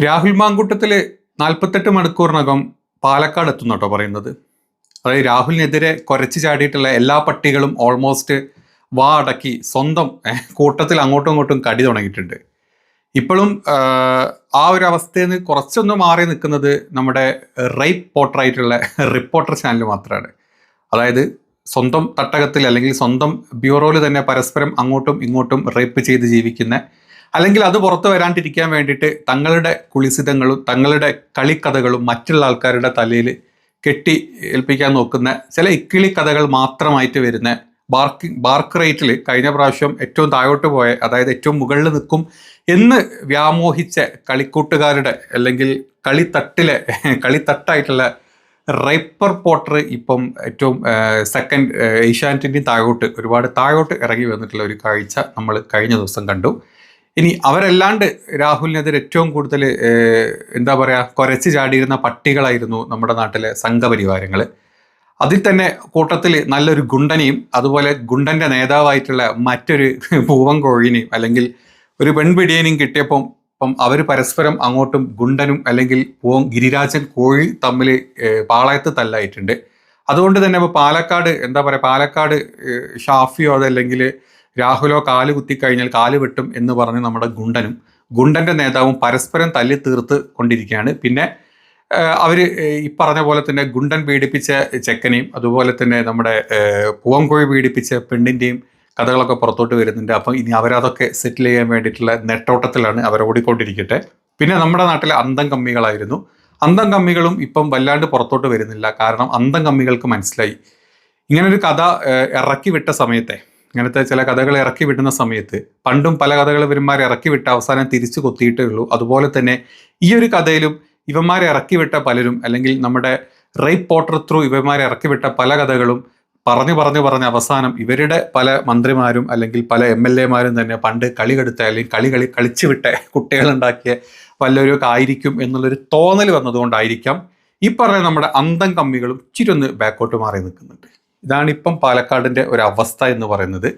രാഹുൽ മാങ്കൂട്ടത്തിൽ 48 മണിക്കൂറിനകം പാലക്കാട് എത്തുന്ന കേട്ടോ പറയുന്നത്. അതായത് രാഹുലിനെതിരെ കുരച്ചു ചാടിയിട്ടുള്ള എല്ലാ പട്ടികളും ഓൾമോസ്റ്റ് വാ അടക്കി സ്വന്തം കൂട്ടത്തിൽ അങ്ങോട്ടും ഇങ്ങോട്ടും കടി തുടങ്ങിയിട്ടുണ്ട്. ഇപ്പോഴും ആ ഒരു അവസ്ഥയിൽ നിന്ന് കുറച്ചൊന്ന് മാറി നിൽക്കുന്നത് നമ്മുടെ റൈപ്പ് പോർട്ടറായിട്ടുള്ള റിപ്പോർട്ടർ ചാനൽ മാത്രമാണ്. അതായത് സ്വന്തം തട്ടകത്തിൽ അല്ലെങ്കിൽ സ്വന്തം ബ്യൂറോയിൽ തന്നെ പരസ്പരം അങ്ങോട്ടും ഇങ്ങോട്ടും റേപ്പ് ചെയ്ത് ജീവിക്കുന്ന, അല്ലെങ്കിൽ അത് പുറത്തു വരാണ്ടിരിക്കാൻ വേണ്ടിയിട്ട് തങ്ങളുടെ കുളിസിതങ്ങളും തങ്ങളുടെ കളിക്കഥകളും മറ്റുള്ള ആൾക്കാരുടെ തലയിൽ കെട്ടി ഏൽപ്പിക്കാൻ നോക്കുന്ന ചില ഇക്കിളി കഥകൾ മാത്രമായിട്ട് വരുന്ന ബാർക്ക് റേറ്റിൽ കഴിഞ്ഞ പ്രാവശ്യം ഏറ്റവും താഴോട്ട് പോയ, അതായത് ഏറ്റവും മുകളിൽ നിൽക്കും എന്ന് വ്യാമോഹിച്ച കളിക്കൂട്ടുകാരുടെ അല്ലെങ്കിൽ കളിത്തട്ടായിട്ടുള്ള റൈപ്പർ പോർട്ടർ ഇപ്പം ഏറ്റവും സെക്കൻഡ് ഏഷ്യാനെറ്റിൻ്റെയും ഒരുപാട് താഴോട്ട് ഇറങ്ങി വന്നിട്ടുള്ള ഒരു കാഴ്ച നമ്മൾ കഴിഞ്ഞ ദിവസം കണ്ടു. ഇനി അവരല്ലാണ്ട് രാഹുലിനെതിരെ ഏറ്റവും കൂടുതൽ എന്താ പറയുക കുരച്ചു ചാടിയിരുന്ന പട്ടികളായിരുന്നു നമ്മുടെ നാട്ടിലെ സംഘപരിവാരങ്ങൾ. അതിൽ തന്നെ കൂട്ടത്തിൽ നല്ലൊരു ഗുണ്ടനെയും അതുപോലെ ഗുണ്ടന്റെ നേതാവായിട്ടുള്ള മറ്റൊരു പൂവൻ കോഴിനെയും അല്ലെങ്കിൽ ഒരു പെൺപിടിയനെയും കിട്ടിയപ്പം അവർ പരസ്പരം അങ്ങോട്ടും ഗുണ്ടനും അല്ലെങ്കിൽ ഗിരിരാജൻ കോഴി തമ്മിൽ പാളയത്ത് തല്ലായിട്ടുണ്ട്. അതുകൊണ്ട് തന്നെ ഇപ്പോൾ പാലക്കാട് എന്താ പറയുക, പാലക്കാട് ഷാഫിയോ അതല്ലെങ്കിൽ രാഹുലോ കാല് കുത്തിക്കഴിഞ്ഞാൽ കാല് വെട്ടും എന്ന് പറഞ്ഞ് നമ്മുടെ ഗുണ്ടന്റെ നേതാവും പരസ്പരം തല്ലി തീർത്ത് കൊണ്ടിരിക്കുകയാണ്. പിന്നെ അവർ ഈ പറഞ്ഞ പോലെ തന്നെ ഗുണ്ടൻ പീഡിപ്പിച്ച ചെക്കനെയും അതുപോലെ തന്നെ നമ്മുടെ പൂവൻകോഴി പീഡിപ്പിച്ച പെണ്ണിൻ്റെയും കഥകളൊക്കെ പുറത്തോട്ട് വരുന്നുണ്ട്. അപ്പം ഇനി അവരതൊക്കെ സെറ്റിൽ ചെയ്യാൻ വേണ്ടിയിട്ടുള്ള നെട്ടോട്ടത്തിലാണ് അവർ ഓടിക്കൊണ്ടിരിക്കട്ടെ. പിന്നെ നമ്മുടെ നാട്ടിലെ അന്തം കമ്മികളായിരുന്നു. അന്തം കമ്മികളും ഇപ്പം വല്ലാണ്ട് പുറത്തോട്ട് വരുന്നില്ല. കാരണം അന്തം കമ്മികൾക്ക് മനസ്സിലായി ഇങ്ങനൊരു കഥ ഇറക്കി വിട്ട സമയത്തെ, ഇങ്ങനത്തെ ചില കഥകൾ ഇറക്കി വിടുന്ന സമയത്ത് പണ്ടും പല കഥകൾ ഇവന്മാരെ ഇറക്കി വിട്ട അവസാനം തിരിച്ചു കൊത്തിയിട്ടേ ഉള്ളൂ. അതുപോലെ തന്നെ ഈ ഒരു കഥയിലും ഇവന്മാരെ ഇറക്കി വിട്ട പലരും, അല്ലെങ്കിൽ നമ്മുടെ റൈപ്പ് പോർട്ടർ ത്രൂ ഇവന്മാരെ ഇറക്കി വിട്ട പല കഥകളും പറഞ്ഞ് അവസാനം ഇവരുടെ പല മന്ത്രിമാരും അല്ലെങ്കിൽ പല MLA മാരും തന്നെ പണ്ട് കളി കെടുത്ത അല്ലെങ്കിൽ കളിച്ചു വിട്ട കുട്ടികളുണ്ടാക്കിയ വല്ലൊരു ആയിരിക്കും എന്നുള്ളൊരു തോന്നൽ വന്നതുകൊണ്ടായിരിക്കാം ഈ പറഞ്ഞ നമ്മുടെ അന്തം കമ്മികളും ഇച്ചിരി ഒന്ന് ബാക്കോട്ട് മാറി നിൽക്കുന്നുണ്ട്. ഇതാണ് ഇപ്പം പാലക്കാടിൻ്റെ ഒരു അവസ്ഥ എന്ന് പറയുന്നത്.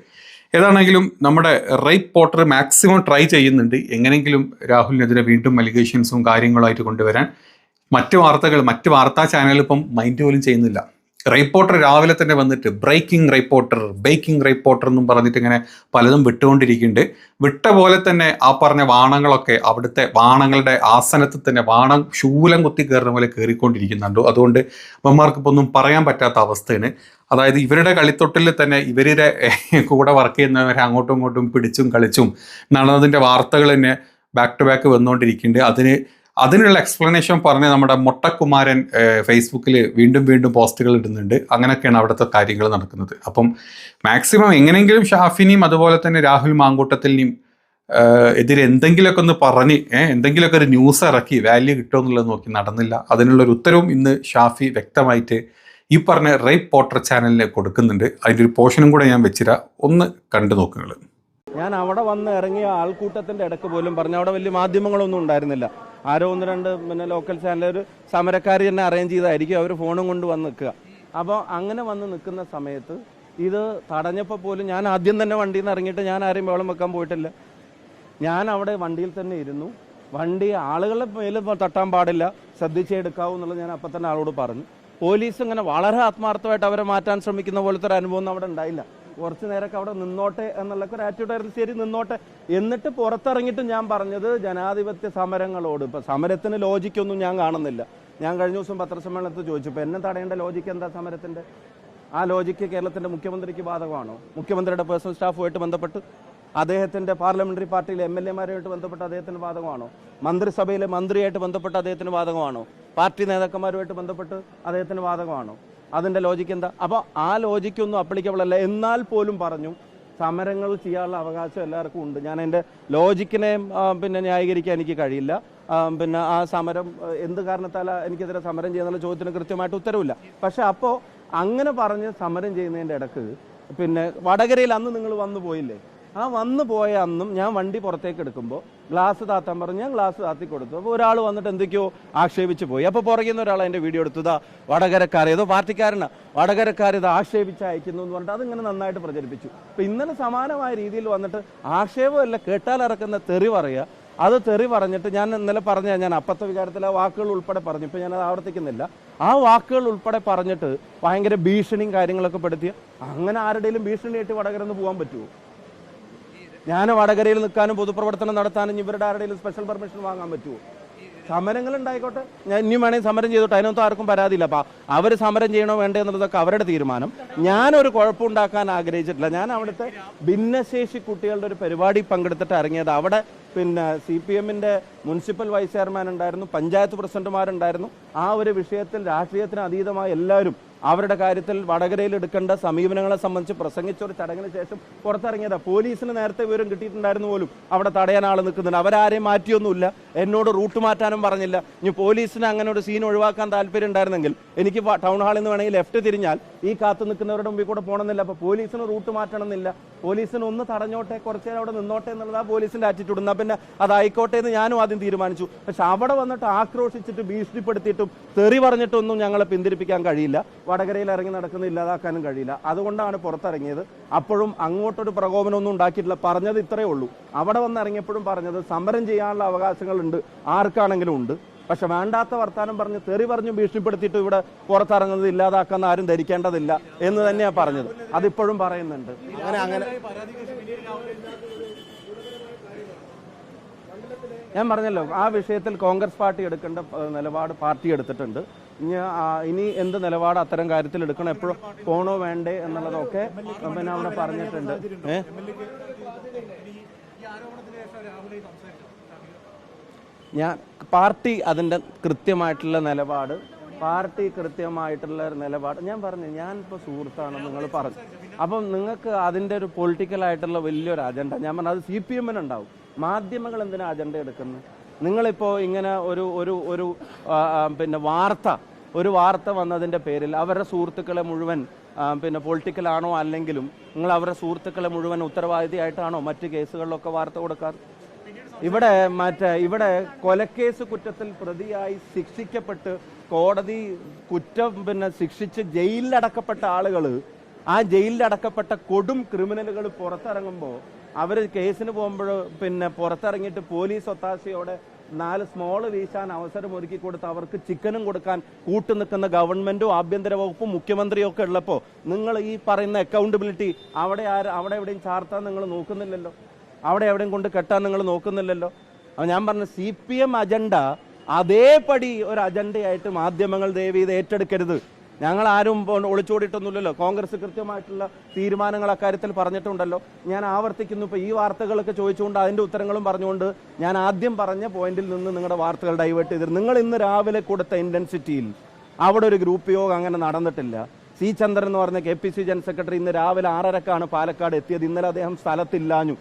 ഏതാണെങ്കിലും നമ്മുടെ റൈപ്പ് പോർട്ടർ മാക്സിമം ട്രൈ ചെയ്യുന്നുണ്ട് എങ്ങനെയെങ്കിലും രാഹുലിനെതിരെ വീണ്ടും അലിഗേഷൻസും കാര്യങ്ങളായിട്ട് കൊണ്ടുവരാൻ. മറ്റ് വാർത്താ ചാനലുകൾ ഇപ്പം മൈൻഡ് പോലും ചെയ്യുന്നില്ല. റിപ്പോർട്ടർ രാവിലെ തന്നെ വന്നിട്ട് ബേക്കിംഗ് റിപ്പോർട്ടർ എന്നും പറഞ്ഞിട്ട് ഇങ്ങനെ പലതും വിട്ടുകൊണ്ടിരിക്കുന്നുണ്ട്. വിട്ട പോലെ തന്നെ ആ പറഞ്ഞ വാണങ്ങളൊക്കെ അവിടുത്തെ വാണങ്ങളുടെ ആസനത്തിൽ തന്നെ വാണം ശൂലം കുത്തി കയറുന്ന പോലെ കയറിക്കൊണ്ടിരിക്കുന്നുണ്ടോ. അതുകൊണ്ട് അമ്മമാർക്കിപ്പോൾ ഒന്നും പറയാൻ പറ്റാത്ത അവസ്ഥയാണ്. അതായത് ഇവരുടെ കളിത്തൊട്ടിൽ തന്നെ ഇവരുടെ കൂടെ വർക്ക് ചെയ്യുന്നവരെ അങ്ങോട്ടും ഇങ്ങോട്ടും പിടിച്ചും കളിച്ചും നടന്നതിൻ്റെ വാർത്തകൾ തന്നെ ബാക്ക് ടു ബാക്ക് വന്നുകൊണ്ടിരിക്കുന്നുണ്ട്. അതിനുള്ള എക്സ്പ്ലനേഷൻ പറഞ്ഞ് നമ്മുടെ മൊട്ടക്കുമാരൻ ഫേസ്ബുക്കിൽ വീണ്ടും പോസ്റ്റുകൾ ഇടുന്നുണ്ട്. അങ്ങനെയൊക്കെയാണ് അവിടുത്തെ കാര്യങ്ങൾ നടക്കുന്നത്. അപ്പം മാക്സിമം എങ്ങനെയെങ്കിലും ഷാഫിനെയും അതുപോലെ തന്നെ രാഹുൽ മാങ്കൂട്ടത്തിനെയും എതിരെ എന്തെങ്കിലുമൊക്കെ ഒന്ന് പറഞ്ഞ് എന്തെങ്കിലുമൊക്കെ ഒരു ന്യൂസ് ഇറക്കി വാല്യൂ കിട്ടുമോ എന്നുള്ളത് നോക്കി നടന്നില്ല. അതിനുള്ളൊരു ഉത്തരവും ഇന്ന് ഷാഫി വ്യക്തമായിട്ട് ഈ പറഞ്ഞ റൈപ്പ് പോർട്ടർ ചാനലിന് കൊടുക്കുന്നുണ്ട്. അതിൻ്റെ ഒരു പോർഷനും കൂടെ ഞാൻ വെച്ചിരാ, ഒന്ന് കണ്ടു നോക്കുക. ഞാൻ അവിടെ വന്ന് ഇറങ്ങിയ ആൾക്കൂട്ടത്തിൻ്റെ ഇടയ്ക്ക് പോലും പറഞ്ഞു, അവിടെ വലിയ മാധ്യമങ്ങളൊന്നും ഉണ്ടായിരുന്നില്ല. ആരോ ഒന്ന് രണ്ട് ലോക്കൽ ചാനൽ ഒരു സമരക്കാരി തന്നെ അറേഞ്ച് ചെയ്തായിരിക്കും അവർ ഫോണും കൊണ്ട് വന്ന് നിൽക്കുക. അപ്പോൾ അങ്ങനെ വന്ന് നിൽക്കുന്ന സമയത്ത് ഇത് തടഞ്ഞപ്പോൾ പോലും ഞാൻ ആദ്യം തന്നെ വണ്ടിയിൽ നിന്ന് ഇറങ്ങിയിട്ട് ഞാൻ ആരെയും വെള്ളം വെക്കാൻ പോയിട്ടില്ല. ഞാൻ അവിടെ വണ്ടിയിൽ തന്നെ ഇരുന്നു. ആളുകളെ മേലെ തട്ടാൻ പാടില്ല, ശ്രദ്ധിച്ചെടുക്കാവൂ എന്നുള്ളത് ഞാൻ അപ്പം തന്നെ ആളോട് പറഞ്ഞു. പോലീസ് ഇങ്ങനെ വളരെ ആത്മാർത്ഥമായിട്ട് അവരെ മാറ്റാൻ ശ്രമിക്കുന്ന പോലത്തെ ഒരു അനുഭവം അവിടെ ഉണ്ടായില്ല. കുറച്ച് നേരമൊക്കെ അവിടെ നിന്നോട്ടെ എന്നുള്ള ഒരു ആറ്റിറ്റ്യൂഡായിരുന്നു. ശരി, നിന്നോട്ടെ. എന്നിട്ട് പുറത്തിറങ്ങിയിട്ട് ഞാൻ പറഞ്ഞത് ജനാധിപത്യ സമരങ്ങളോട് ഇപ്പം സമരത്തിന് ലോജിക്കൊന്നും ഞാൻ കാണുന്നില്ല. ഞാൻ കഴിഞ്ഞ ദിവസം പത്രസമ്മേളനത്തിൽ ചോദിച്ചപ്പോൾ എന്നെ തടയേണ്ട ലോജിക്ക് എന്താ സമരത്തിൻ്റെ? ആ ലോജിക്ക് കേരളത്തിൻ്റെ മുഖ്യമന്ത്രിക്ക് ബാധകമാണോ? മുഖ്യമന്ത്രിയുടെ പേഴ്സണൽ സ്റ്റാഫുമായിട്ട് ബന്ധപ്പെട്ട്, അദ്ദേഹത്തിൻ്റെ പാർലമെൻ്ററി പാർട്ടിയിലെ MLA മാരുമായിട്ട് ബന്ധപ്പെട്ട് അദ്ദേഹത്തിന് ബാധകമാണോ? മന്ത്രിസഭയിലെ മന്ത്രിയായിട്ട് ബന്ധപ്പെട്ട് അദ്ദേഹത്തിന് ബാധകമാണോ? പാർട്ടി നേതാക്കന്മാരുമായിട്ട് ബന്ധപ്പെട്ട് അദ്ദേഹത്തിന് ബാധകമാണോ? അതിൻ്റെ ലോജിക്ക് എന്താ? അപ്പോൾ ആ ലോജിക്കൊന്നും അപ്ലിക്കബിൾ അല്ല. എന്നാൽ പോലും പറഞ്ഞു സമരങ്ങൾ ചെയ്യാനുള്ള അവകാശം എല്ലാവർക്കും ഉണ്ട്. ഞാൻ എൻ്റെ ലോജിക്കിനെ ന്യായീകരിക്കാൻ എനിക്ക് കഴിയില്ല. ആ സമരം എന്ത് കാരണത്താൽ എനിക്കെതിരെ സമരം ചെയ്യുന്നുള്ള ചോദ്യത്തിന് കൃത്യമായിട്ട് ഉത്തരവില്ല. പക്ഷെ അപ്പോൾ അങ്ങനെ പറഞ്ഞ് സമരം ചെയ്യുന്നതിൻ്റെ ഇടക്ക് വടകരയിൽ അന്ന് നിങ്ങൾ വന്നു പോയില്ലേ? ആ വന്നു പോയ അന്നും ഞാൻ വണ്ടി പുറത്തേക്ക് എടുക്കുമ്പോൾ ഗ്ലാസ് താത്താൻ പറഞ്ഞു. ഞാൻ ഗ്ലാസ് താത്തി കൊടുത്തു. അപ്പോൾ ഒരാൾ വന്നിട്ട് എന്തൊക്കെയോ ആക്ഷേപിച്ച് പോയി. അപ്പോൾ പുറകിൽ നിന്ന് ഒരാൾ എൻ്റെ വീഡിയോ എടുത്തതാ വടകരക്കാരേതോ പാർട്ടിക്കാരനാണ്, വടകരക്കാരേത് ആക്ഷേപിച്ച് അയക്കുന്നു എന്ന് പറഞ്ഞിട്ട് അതിങ്ങനെ നന്നായിട്ട് പ്രചരിപ്പിച്ചു. അപ്പോൾ ഇന്നലെ സമാനമായ രീതിയിൽ വന്നിട്ട് ആക്ഷേപമല്ല കേട്ടാലിറക്കുന്ന തെറി പറയുക, അത് തെറി പറഞ്ഞിട്ട് ഞാൻ ഇന്നലെ പറഞ്ഞ ഞാൻ അപ്പത്തെ വിചാരത്തിൽ ആ വാക്കുകൾ ഉൾപ്പെടെ പറഞ്ഞു, ഇപ്പം ഞാനത് ആവർത്തിക്കുന്നില്ല. ആ വാക്കുകൾ ഉൾപ്പെടെ പറഞ്ഞിട്ട് ഭയങ്കര ഭീഷണിയും കാര്യങ്ങളൊക്കെ പെടുത്തിയ അങ്ങനെ ആരുടെയും ഭീഷണിയായിട്ട് വടകരന്ന് പോകാൻ പറ്റുമോ? ഞാൻ വടകരയിൽ നിൽക്കാനും പൊതുപ്രവർത്തനം നടത്താനും ഇവരുടെ ആരുടെയും സ്പെഷ്യൽ പെർമിഷൻ വാങ്ങാൻ പറ്റുമോ? സമരങ്ങൾ ഉണ്ടായിക്കോട്ടെ, ഞാൻ ഇനിയും വേണമെങ്കിൽ സമരം ചെയ്തോട്ടെ, അതിനകത്ത് ആർക്കും പരാതിയില്ല. അപ്പം അവർ സമരം ചെയ്യണോ വേണ്ടേ എന്നുള്ളതൊക്കെ അവരുടെ തീരുമാനം. ഞാനൊരു കുഴപ്പമുണ്ടാക്കാൻ ആഗ്രഹിച്ചിട്ടില്ല. ഞാൻ അവിടുത്തെ ഭിന്നശേഷി കുട്ടികളുടെ ഒരു പരിപാടി പങ്കെടുത്തിട്ട് ഇറങ്ങിയത്. അവിടെ പിന്നെ CPM-ന്റെ മുനിസിപ്പൽ വൈസ് ചെയർമാൻ ഉണ്ടായിരുന്നു, പഞ്ചായത്ത് പ്രസിഡന്റുമാരുണ്ടായിരുന്നു. ആ ഒരു വിഷയത്തിൽ രാഷ്ട്രീയത്തിന് അതീതമായ എല്ലാവരും അവരുടെ കാര്യത്തിൽ വടകരയിൽ എടുക്കേണ്ട സമീപനങ്ങളെ സംബന്ധിച്ച് പ്രസംഗിച്ച ഒരു ചടങ്ങിന് ശേഷം പുറത്തിറങ്ങിയതാണ്. പോലീസിന് നേരത്തെ വിവരം കിട്ടിയിട്ടുണ്ടായിരുന്നു പോലും അവിടെ തടയാൻ ആൾ നിൽക്കുന്നുണ്ട്. അവരാരെയും മാറ്റിയൊന്നുമില്ല, എന്നോട് റൂട്ട് മാറ്റാനും പറഞ്ഞില്ല. ഇനി പോലീസിന് അങ്ങനെ ഒരു സീൻ ഒഴിവാക്കാൻ താല്പര്യം ഉണ്ടായിരുന്നെങ്കിൽ എനിക്ക് ടൗൺ ഹാളിൽ നിന്ന് വേണമെങ്കിൽ ലെഫ്റ്റ് തിരിഞ്ഞാൽ ഈ കാത്തു നിൽക്കുന്നവരുടെ മുമ്പിൽ കൂടെ പോകണമെന്നില്ല. അപ്പോൾ പോലീസിന് റൂട്ട് മാറ്റണമെന്നില്ല, പോലീസിന് ഒന്ന് തടഞ്ഞോട്ടെ, കുറച്ച് നേരം അവിടെ നിന്നോട്ടെ എന്നുള്ളത് ആ പോലീസിന്റെ ആറ്റിറ്റ്യൂഡ്. എന്നാൽ പിന്നെ അതായിക്കോട്ടെ എന്ന് ഞാനും ആദ്യം തീരുമാനിച്ചു. പക്ഷെ അവിടെ വന്നിട്ട് ആക്രോശിച്ചിട്ട് ഭീഷണിപ്പെടുത്തിയിട്ടും തെറി പറഞ്ഞിട്ടൊന്നും ഞങ്ങളെ പിന്തിരിപ്പിക്കാൻ കഴിയില്ല, വടകരയിൽ ഇറങ്ങി നടക്കുന്ന ഇല്ലാതാക്കാനും കഴിയില്ല. അതുകൊണ്ടാണ് പുറത്തിറങ്ങിയത്. അപ്പോഴും അങ്ങോട്ടൊരു പ്രകോപനമൊന്നും ഉണ്ടാക്കിയിട്ടില്ല. പറഞ്ഞത് ഇത്രയേ ഉള്ളൂ. അവിടെ വന്ന് ഇറങ്ങിയപ്പോഴും പറഞ്ഞത് സമരം ചെയ്യാനുള്ള അവകാശങ്ങളുണ്ട്, ആർക്കാണെങ്കിലും ഉണ്ട്. പക്ഷെ വേണ്ടാത്ത വർത്താനം പറഞ്ഞ് തെറി പറഞ്ഞു ഭീഷണിപ്പെടുത്തിയിട്ട് ഇവിടെ പുറത്തിറങ്ങുന്നത് ഇല്ലാതാക്കാന്ന് ആരും ധരിക്കേണ്ടതില്ല എന്ന് തന്നെയാണ് പറഞ്ഞത്. അതിപ്പോഴും പറയുന്നുണ്ട്. അങ്ങനെ ഞാൻ പറഞ്ഞല്ലോ, ആ വിഷയത്തിൽ കോൺഗ്രസ് പാർട്ടി എടുക്കേണ്ട നിലപാട് പാർട്ടി എടുത്തിട്ടുണ്ട്. ഇനി എന്ത് നിലപാട് അത്തരം കാര്യത്തിൽ എടുക്കണം, എപ്പോഴും പോണോ വേണ്ടേ എന്നുള്ളതൊക്കെ പിന്നെ അവിടെ പറഞ്ഞിട്ടുണ്ട്. ഞാൻ പാർട്ടി അതിൻ്റെ കൃത്യമായിട്ടുള്ള നിലപാട് ഞാൻ പറഞ്ഞു. ഞാനിപ്പോൾ സുഹൃത്താണ് നിങ്ങൾ പറഞ്ഞു. അപ്പം നിങ്ങൾക്ക് അതിൻ്റെ ഒരു പൊളിറ്റിക്കലായിട്ടുള്ള വലിയൊരു അജണ്ട ഞാൻ പറഞ്ഞു അത് CPM-ന് ഉണ്ടാവും. മാധ്യമങ്ങൾ എന്തിനാ അജണ്ട എടുക്കുന്നത്? നിങ്ങളിപ്പോൾ ഇങ്ങനെ ഒരു പിന്നെ വാർത്ത വന്നതിൻ്റെ പേരിൽ അവരുടെ സുഹൃത്തുക്കളെ മുഴുവൻ പിന്നെ പൊളിറ്റിക്കലാണോ അല്ലെങ്കിലും നിങ്ങൾ അവരുടെ സുഹൃത്തുക്കളെ മുഴുവൻ ഉത്തരവാദിയായിട്ടാണോ മറ്റ് കേസുകളിലൊക്കെ വാർത്ത കൊടുക്കാറ്? ഇവിടെ കൊലക്കേസ് കുറ്റത്തിൽ പ്രതിയായി ശിക്ഷിക്കപ്പെട്ട് കോടതി കുറ്റം പിന്നെ ശിക്ഷിച്ച് ജയിലിലടക്കപ്പെട്ട ആളുകൾ, ആ ജയിലിലടക്കപ്പെട്ട കൊടും ക്രിമിനലുകൾ പുറത്തിറങ്ങുമ്പോൾ അവർ കേസിന് പോകുമ്പോൾ പിന്നെ പുറത്തിറങ്ങിയിട്ട് പോലീസ് ഒത്താശയോടെ 4 സ്മോള് വീശാൻ അവസരം ഒരുക്കി കൊടുത്ത് അവർക്ക് ചിക്കനും കൊടുക്കാൻ കൂട്ടുനിൽക്കുന്ന ഗവൺമെന്റും ആഭ്യന്തര വകുപ്പും മുഖ്യമന്ത്രിയും ഒക്കെ ഉള്ളപ്പോൾ നിങ്ങൾ ഈ പറയുന്ന അക്കൗണ്ടബിലിറ്റി അവിടെ എവിടെയും ചാർത്താൻ നിങ്ങൾ നോക്കുന്നില്ലല്ലോ, അവിടെ എവിടെയും കൊണ്ട് കെട്ടാൻ നിങ്ങൾ നോക്കുന്നില്ലല്ലോ. അപ്പോൾ ഞാൻ പറഞ്ഞ CPM അജണ്ട അതേപടി ഒരു അജണ്ടയായിട്ട് മാധ്യമങ്ങൾ ദയവ് ഇത് ഏറ്റെടുക്കരുത്. ഞങ്ങൾ ആരും ഒളിച്ചോടിയിട്ടൊന്നുമില്ലല്ലോ. കോൺഗ്രസ് കൃത്യമായിട്ടുള്ള തീരുമാനങ്ങൾ അക്കാര്യത്തിൽ പറഞ്ഞിട്ടുണ്ടല്ലോ. ഞാൻ ആവർത്തിക്കുന്നു, ഇപ്പോൾ ഈ വാർത്തകളൊക്കെ ചോദിച്ചുകൊണ്ട് അതിൻ്റെ ഉത്തരങ്ങളും പറഞ്ഞുകൊണ്ട് ഞാൻ ആദ്യം പറഞ്ഞ പോയിന്റിൽ നിന്ന് നിങ്ങളുടെ വാർത്തകൾ ഡൈവേർട്ട് ചെയ്തിരുന്നു. നിങ്ങൾ ഇന്ന് രാവിലെ കൊടുത്ത ഇൻറ്റൻസിറ്റിയിൽ അവിടെ ഒരു ഗ്രൂപ്പ് യോഗം അങ്ങനെ നടന്നിട്ടില്ല. C. ചന്ദ്രൻ എന്ന് പറഞ്ഞ KPC ജനറൽ സെക്രട്ടറി ഇന്ന് രാവിലെ 6:30-ക്കാണ് പാലക്കാട് എത്തിയത്. ഇന്നലെ അദ്ദേഹം സ്ഥലത്തില്ലാഞ്ഞു.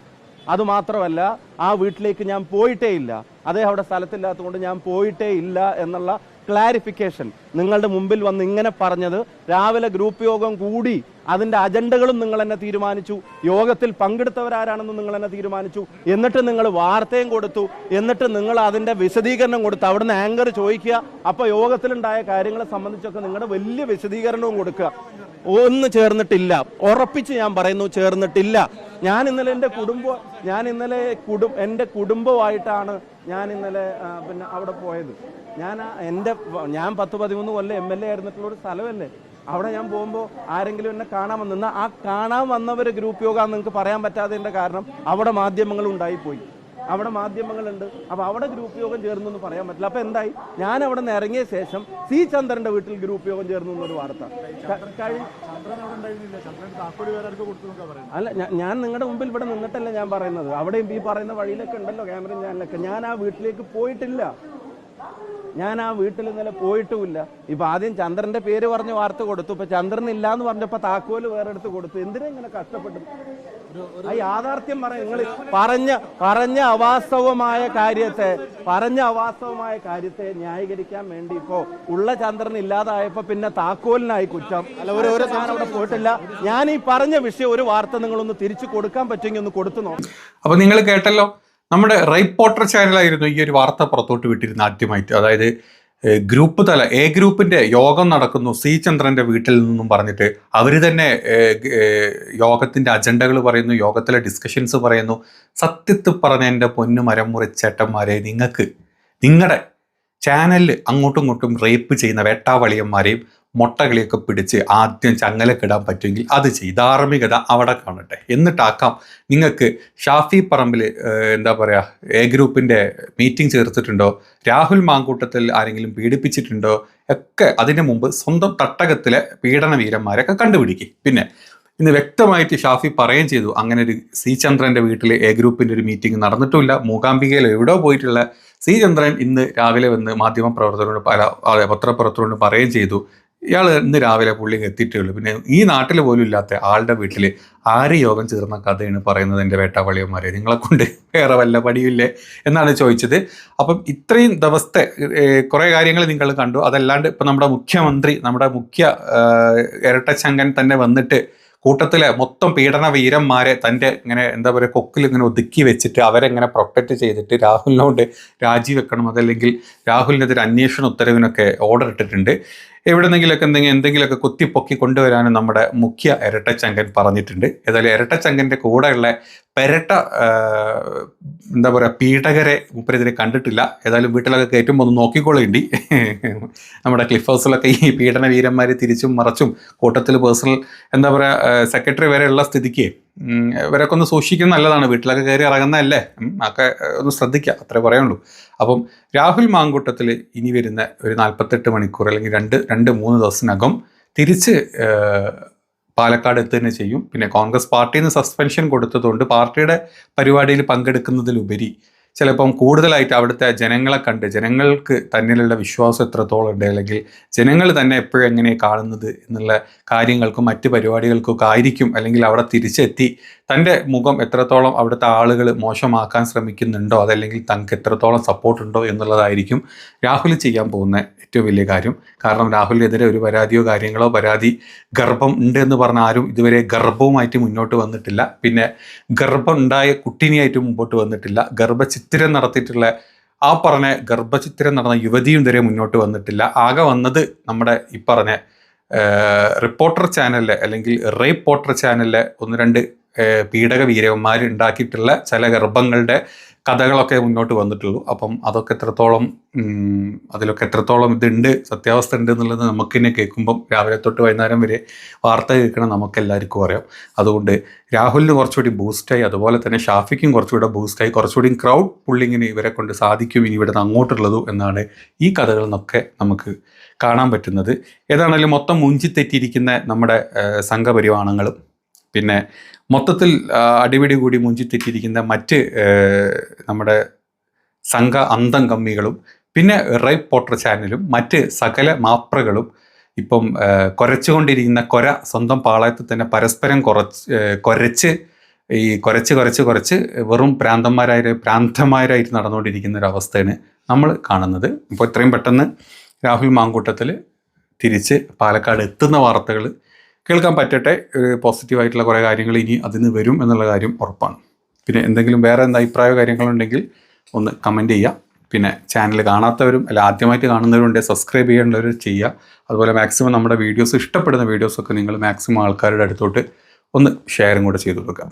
അതുമാത്രമല്ല, ആ വീട്ടിലേക്ക് ഞാൻ പോയിട്ടേ ഇല്ല, അദ്ദേഹം അവിടെ സ്ഥലത്തില്ലാത്തതുകൊണ്ട് ഞാൻ പോയിട്ടേ ഇല്ല എന്നുള്ള ക്ലാരിഫിക്കേഷൻ നിങ്ങളുടെ മുമ്പിൽ വന്ന് ഇങ്ങനെ പറഞ്ഞത് രാവിലെ ഗ്രൂപ്പ് യോഗം കൂടി അതിൻ്റെ അജണ്ടകളും നിങ്ങൾ തന്നെ തീരുമാനിച്ചു, യോഗത്തിൽ പങ്കെടുത്തവരാരാണെന്ന് നിങ്ങൾ തന്നെ തീരുമാനിച്ചു, എന്നിട്ട് നിങ്ങൾ വാർത്തയും കൊടുത്തു, എന്നിട്ട് നിങ്ങൾ അതിൻ്റെ വിശദീകരണം കൊടുത്തു. അവിടുന്ന് ആങ്കർ ചോദിക്കുക, അപ്പോൾ യോഗത്തിലുണ്ടായ കാര്യങ്ങളെ സംബന്ധിച്ചൊക്കെ നിങ്ങളുടെ വലിയ വിശദീകരണവും കൊടുക്കുക. ഒന്ന് ചേർന്നിട്ടില്ല, ഉറപ്പിച്ച് ഞാൻ പറയുന്നു, ചേർന്നിട്ടില്ല. ഞാൻ ഇന്നലെ എൻ്റെ കുടുംബമായിട്ടാണ് ഞാൻ ഇന്നലെ പിന്നെ അവിടെ പോയത്. ഞാൻ 10-13 കൊല്ലം MLA ആയിരുന്നിട്ടുള്ള ഒരു സ്ഥലമല്ലേ. അവിടെ ഞാൻ പോകുമ്പോൾ ആരെങ്കിലും എന്നെ കാണാൻ വന്നിരുന്ന ആ കാണാൻ വന്നവർ ഗ്രൂപ്പ് യോഗം നിങ്ങൾക്ക് പറയാൻ പറ്റാത്തതിൻ്റെ കാരണം അവിടെ മാധ്യമങ്ങൾ ഉണ്ടായിപ്പോയി, അവിടെ മാധ്യമങ്ങളുണ്ട്. അപ്പോൾ അവിടെ ഗ്രൂപ്പ് യോഗം ചേർന്നു എന്ന് പറയാൻ പറ്റില്ല. അപ്പോൾ എന്തായി, ഞാൻ അവിടെ നിന്ന് ഇറങ്ങിയ ശേഷം C. ചന്ദ്രന്റെ വീട്ടിൽ ഗ്രൂപ്പ് യോഗം ചേർന്നു എന്നൊരു വാർത്ത. അല്ല, ഞാൻ നിങ്ങളുടെ മുമ്പിൽ ഇവിടെ നിന്നിട്ടല്ല ഞാൻ പറയുന്നത്, അവിടെയും ഈ പറയുന്ന വഴിയിലൊക്കെ ഉണ്ടല്ലോ ക്യാമറ ചാനലൊക്കെ. ഞാൻ ആ വീട്ടിലേക്ക് പോയിട്ടില്ല, ഞാൻ ആ വീട്ടിൽ ഇന്നലെ പോയിട്ടുമില്ല. ഇപ്പൊ ആദ്യം ചന്ദ്രന്റെ പേര് പറഞ്ഞ് വാർത്ത കൊടുത്തു, ഇപ്പൊ ചന്ദ്രൻ ഇല്ല എന്ന് പറഞ്ഞപ്പോ താക്കോല് വേറെ എടുത്ത് കൊടുത്തു. എന്തിനാ ഇങ്ങനെ കഷ്ടപ്പെട്ടു? ആ യാഥാർത്ഥ്യം നിങ്ങൾ പറഞ്ഞ അവാസ്തവമായ കാര്യത്തെ ന്യായീകരിക്കാൻ വേണ്ടി ഇപ്പോ ഉള്ള ചന്ദ്രൻ ഇല്ലാതായപ്പോ പിന്നെ താക്കോലിനായി കുറ്റം. അല്ല, ഞാൻ അവിടെ പോയിട്ടില്ല. ഞാൻ ഈ പറഞ്ഞ വിഷയം ഒരു വാർത്ത നിങ്ങളൊന്ന് തിരിച്ചു കൊടുക്കാൻ പറ്റുമെങ്കിൽ ഒന്ന് കൊടുത്തു നോക്കാം. അപ്പൊ നിങ്ങൾ കേട്ടല്ലോ, നമ്മുടെ റിപ്പോർട്ടർ ചാനലായിരുന്നു ഈ ഒരു വാർത്ത പുറത്തോട്ട് വിട്ടിരുന്ന ആദ്യമായിട്ട്. അതായത് ഗ്രൂപ്പ് തല ഗ്രൂപ്പിൻ്റെ യോഗം നടക്കുന്നു സി ചന്ദ്രൻ്റെ വീട്ടിൽ നിന്നും പറഞ്ഞിട്ട് അവർ തന്നെ യോഗത്തിൻ്റെ അജണ്ടകൾ പറയുന്നു, യോഗത്തിലെ ഡിസ്കഷൻസ് പറയുന്നു. സത്യത്തിൽ പറഞ്ഞ എൻ്റെ പൊന്നു മരം മുറിച്ചേട്ടന്മാരെ, നിങ്ങൾക്ക് നിങ്ങളുടെ ചാനലിൽ അങ്ങോട്ടും ഇങ്ങോട്ടും റേപ്പ് ചെയ്യുന്ന വേട്ടാവളിയന്മാരെയും മൊട്ടകളിയൊക്കെ പിടിച്ച് ആദ്യം ചങ്ങലക്കിടാൻ പറ്റുമെങ്കിൽ അത് ചെയ്യും. ധാർമ്മികത അവിടെ കാണട്ടെ. എന്നിട്ടാക്കാം നിങ്ങൾക്ക് ഷാഫി പറമ്പിൽ എന്താ പറയുക ഗ്രൂപ്പിൻ്റെ മീറ്റിംഗ് ചേർത്തിട്ടുണ്ടോ, രാഹുൽ മാങ്കൂട്ടത്തിൽ ആരെങ്കിലും പീഡിപ്പിച്ചിട്ടുണ്ടോ ഒക്കെ അതിന് മുമ്പ് സ്വന്തം തട്ടകത്തിലെ പീഡന വീരന്മാരൊക്കെ കണ്ടുപിടിക്കും. പിന്നെ ഇന്ന് വ്യക്തമായിട്ട് ഷാഫി പറയുകയും ചെയ്തു, അങ്ങനെ ഒരു സി ചന്ദ്രൻ്റെ വീട്ടിൽ ഗ്രൂപ്പിൻ്റെ ഒരു മീറ്റിംഗ് നടന്നിട്ടുമില്ല. മൂകാംബികയിൽ എവിടെയോ പോയിട്ടുള്ള സി ചന്ദ്രൻ ഇന്ന് രാവിലെ വന്ന് മാധ്യമപ്രവർത്തകരോട് പത്രപ്രവർത്തകരോട് പറയുകയും ചെയ്തു, ഇയാൾ ഇന്ന് രാവിലെ പുള്ളിക്ക് എത്തിയിട്ടുള്ളൂ. പിന്നെ ഈ നാട്ടിൽ പോലും ഇല്ലാത്ത ആളുടെ വീട്ടിൽ ആര് യോഗം ചേർന്ന കഥയാണ് പറയുന്നത് എൻ്റെ വേട്ടാവളിയന്മാരെ, നിങ്ങളെ കൊണ്ട് വേറെ വല്ല പണിയില്ലേ എന്നാണ് ചോദിച്ചത്. അപ്പം ഇത്രയും ദിവസത്തെ കുറേ കാര്യങ്ങൾ നിങ്ങൾ കണ്ടു. അതല്ലാണ്ട് ഇപ്പം നമ്മുടെ മുഖ്യമന്ത്രി, നമ്മുടെ മുഖ്യ ഇരട്ടച്ചങ്കൻ തന്നെ വന്നിട്ട് കൂട്ടത്തിലെ മൊത്തം പീഡന വീരന്മാരെ തൻ്റെ ഇങ്ങനെ എന്താ പറയുക കൊക്കിൽ ഇങ്ങനെ ഒതുക്കി വെച്ചിട്ട് അവരെങ്ങനെ പ്രൊട്ടക്റ്റ് ചെയ്തിട്ട് രാഹുലിനോട് രാജിവെക്കണം, അതല്ലെങ്കിൽ രാഹുലിനെതിരെ അന്വേഷണ ഉത്തരവിനൊക്കെ ഓർഡർ ഇട്ടിട്ടുണ്ട്. എവിടെന്നെങ്കിലൊക്കെ എന്തെങ്കിലുമൊക്കെ കുത്തിപ്പൊക്കി കൊണ്ടുവരാനും നമ്മുടെ മുഖ്യ ഇരട്ടച്ചങ്കൻ പറഞ്ഞിട്ടുണ്ട്. ഏതായാലും ഇരട്ടച്ചങ്കൻ്റെ കൂടെയുള്ള പെരട്ട എന്താ പറയുക പീഡകരെ മൂപ്പരെതിരെ കണ്ടിട്ടില്ല. ഏതായാലും വീട്ടിലൊക്കെ കയറ്റുമ്പോൾ ഒന്ന് നോക്കിക്കൊള്ളേണ്ടി. നമ്മുടെ ക്ലിഫ് ഹൗസിലൊക്കെ ഈ പീഡന വീരന്മാർ തിരിച്ചും മറച്ചും കൂട്ടത്തിൽ പേഴ്സണൽ എന്താ പറയുക സെക്രട്ടറി വരെ ഉള്ള സ്ഥിതിക്ക് ഇവരൊക്കെ ഒന്ന് സൂക്ഷിക്കുന്നത് നല്ലതാണ്. വീട്ടിലൊക്കെ കയറി ഇറങ്ങുന്നതല്ലേ, ഒക്കെ ഒന്ന് ശ്രദ്ധിക്കുക, അത്രേ പറയുള്ളൂ. അപ്പം രാഹുൽ മാങ്കൂട്ടത്തിൽ ഇനി വരുന്ന ഒരു 48 മണിക്കൂർ അല്ലെങ്കിൽ 2-3 ദിവസത്തിനകം തിരിച്ച് പാലക്കാട് എത്തുക ചെയ്യും. പിന്നെ കോൺഗ്രസ് പാർട്ടിയിൽ നിന്ന് സസ്പെൻഷൻ കൊടുത്തതുകൊണ്ട് പാർട്ടിയുടെ പരിപാടിയിൽ പങ്കെടുക്കുന്നതിലുപരി ചിലപ്പം കൂടുതലായിട്ട് അവിടുത്തെ ജനങ്ങളെ കണ്ട് ജനങ്ങൾക്ക് തന്നിലുള്ള വിശ്വാസം എത്രത്തോളം ഉണ്ട്, അല്ലെങ്കിൽ ജനങ്ങൾ തന്നെ എപ്പോഴും എങ്ങനെ കാണുന്നത് എന്നുള്ള കാര്യങ്ങൾക്കും മറ്റ് പരിപാടികൾക്കൊക്കെ ആയിരിക്കും. അല്ലെങ്കിൽ അവിടെ തിരിച്ചെത്തി തൻ്റെ മുഖം എത്രത്തോളം അവിടുത്തെ ആളുകൾ മോശമാക്കാൻ ശ്രമിക്കുന്നുണ്ടോ, അതല്ലെങ്കിൽ തങ്ങൾക്ക് എത്രത്തോളം സപ്പോർട്ടുണ്ടോ എന്നുള്ളതായിരിക്കും രാഹുൽ ചെയ്യാൻ പോകുന്ന ഏറ്റവും വലിയ കാര്യം. കാരണം രാഹുലിനെതിരെ ഒരു പരാതിയോ കാര്യങ്ങളോ, ഗർഭം ഉണ്ട് എന്ന് പറഞ്ഞ ആരും ഇതുവരെ ഗർഭവുമായിട്ട് മുന്നോട്ട് വന്നിട്ടില്ല. പിന്നെ ഗർഭം ഉണ്ടായ കുട്ടിനെയായിട്ട് മുമ്പോട്ട് വന്നിട്ടില്ല. ഗർഭചിത്രം നടത്തിയിട്ടുള്ള ആ പറഞ്ഞ ഗർഭചിത്രം നടന്ന യുവതിയും ഇതുവരെ മുന്നോട്ട് വന്നിട്ടില്ല. ആകെ വന്നത് നമ്മുടെ ഈ പറഞ്ഞ റിപ്പോർട്ടർ ചാനലിലെ അല്ലെങ്കിൽ റേപ്പോർട്ടർ ചാനലിലെ 1-2 പീഡക വീരന്മാർ ഉണ്ടാക്കിയിട്ടുള്ള ചില ഗർഭങ്ങളുടെ കഥകളൊക്കെ മുന്നോട്ട് വന്നിട്ടുള്ളൂ. അപ്പം അതൊക്കെ അതിലൊക്കെ എത്രത്തോളം ഇതുണ്ട്, സത്യാവസ്ഥ ഉണ്ട് എന്നുള്ളത് നമുക്ക് തന്നെ കേൾക്കുമ്പം രാവിലെ തൊട്ട് വൈകുന്നേരം വരെ വാർത്ത കേൾക്കണം നമുക്കെല്ലാവർക്കും അറിയാം. അതുകൊണ്ട് രാഹുലിന് കുറച്ചുകൂടി ബൂസ്റ്റായി, അതുപോലെ തന്നെ ഷാഫിക്കും കുറച്ചുകൂടെ ബൂസ്റ്റായി, കുറച്ചുകൂടി ക്രൗഡ് പുള്ളിങ്ങിന് ഇവരെ കൊണ്ട് സാധിക്കും ഇനി ഇവിടെ നിന്ന് അങ്ങോട്ടുള്ളതും എന്നാണ് ഈ കഥകളിൽ നിന്നൊക്കെ നമുക്ക് കാണാൻ പറ്റുന്നത്. ഏതാണെങ്കിലും മൊത്തം മുഞ്ചിത്തെറ്റിയിരിക്കുന്ന നമ്മുടെ സംഘപരിവാണങ്ങളും പിന്നെ മൊത്തത്തിൽ അടിപിടി കൂടി മുഞ്ചിത്തെറ്റിയിരിക്കുന്ന മറ്റ് നമ്മുടെ സംഘ അന്തം കമ്മികളും പിന്നെ റൈപ്പോർട്ടർ ചാനലും മറ്റ് സകല മാപ്രകളും ഇപ്പം കുരച്ചുകൊണ്ടിരിക്കുന്ന സ്വന്തം പാളയത്തിൽ തന്നെ പരസ്പരം കുരച്ച് വെറും ഭ്രാന്തന്മാരായിട്ട് നടന്നുകൊണ്ടിരിക്കുന്ന ഒരു അവസ്ഥയാണ് നമ്മൾ കാണുന്നത്. ഇപ്പോൾ ഇത്രയും പെട്ടെന്ന് രാഹുൽ മാങ്കൂട്ടത്തിൽ തിരിച്ച് പാലക്കാട് എത്തുന്ന വാർത്തകൾ കേൾക്കാൻ പറ്റട്ടെ. പോസിറ്റീവായിട്ടുള്ള കുറേ കാര്യങ്ങൾ ഇനി അതിന് വരും എന്നുള്ള കാര്യം ഉറപ്പാണ്. പിന്നെ എന്തെങ്കിലും വേറെ അഭിപ്രായ കാര്യങ്ങളുണ്ടെങ്കിൽ ഒന്ന് കമൻറ്റ് ചെയ്യുക. പിന്നെ ചാനൽ കാണാത്തവരും അല്ല ആദ്യമായിട്ട് കാണുന്നവരുണ്ടെങ്കിൽ സബ്സ്ക്രൈബ് ചെയ്യേണ്ടവർ ചെയ്യുക. അതുപോലെ മാക്സിമം നമ്മുടെ വീഡിയോസ് ഇഷ്ടപ്പെടുന്ന വീഡിയോസൊക്കെ നിങ്ങൾ മാക്സിമം ആൾക്കാരുടെ അടുത്തോട്ട് ഒന്ന് ഷെയറും കൂടെ ചെയ്തു കൊടുക്കുക.